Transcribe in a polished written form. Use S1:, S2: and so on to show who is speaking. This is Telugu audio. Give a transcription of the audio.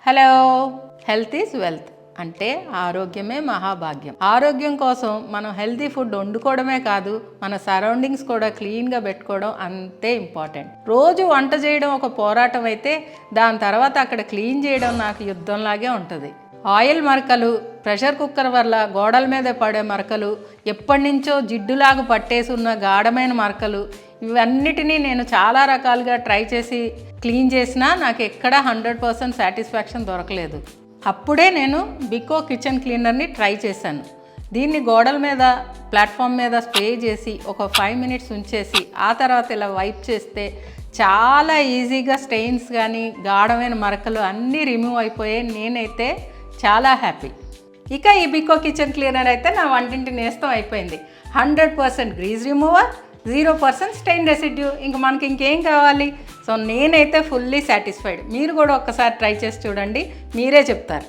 S1: హలో, హెల్త్ ఈజ్ వెల్త్ అంటే ఆరోగ్యమే మహాభాగ్యం. ఆరోగ్యం కోసం మనం హెల్తీ ఫుడ్ వండుకోవడమే కాదు, మన సరౌండింగ్స్ కూడా క్లీన్గా పెట్టుకోవడం అంతే ఇంపార్టెంట్. రోజు వంట చేయడం ఒక పోరాటం అయితే దాని తర్వాత అక్కడ క్లీన్ చేయడం నాకు యుద్ధంలాగే ఉంటుంది. ఆయిల్ మరకలు, ప్రెషర్ కుక్కర్ వల్ల గోడల మీద పడే మరకలు, ఎప్పటి నుంచో జిడ్డులాగా పట్టేసి ఉన్న గాఢమైన మరకలు, ఇవన్నిటినీ నేను చాలా రకాలుగా ట్రై చేసి క్లీన్ చేసినా నాకు ఎక్కడా 100% సాటిస్ఫాక్షన్ దొరకలేదు. అప్పుడే నేను బికో కిచెన్ క్లీనర్ని ట్రై చేశాను. దీన్ని గోడల మీద, ప్లాట్ఫామ్ మీద స్ప్రే చేసి ఒక 5 minutes ఉంచేసి ఆ తర్వాత ఇలా వైప్ చేస్తే చాలా ఈజీగా స్టెయిన్స్ కానీ గాఢమైన మరకలు అన్నీ రిమూవ్ అయిపోయాయి. నేనైతే చాలా హ్యాపీ. ఇక ఈ బికో కిచెన్ క్లీనర్ అయితే నా వంటింటి నేస్తం అయిపోయింది. 100% గ్రీజ్ రిమూవర్, 0% స్టెయిన్ రెసిడ్యూ. ఇంక మనకి ఇంకేం కావాలి? సో నేనైతే ఫుల్లీ సాటిస్ఫైడ్. మీరు కూడా ఒక్కసారి ట్రై చేసి చూడండి, మీరే చెప్తారు.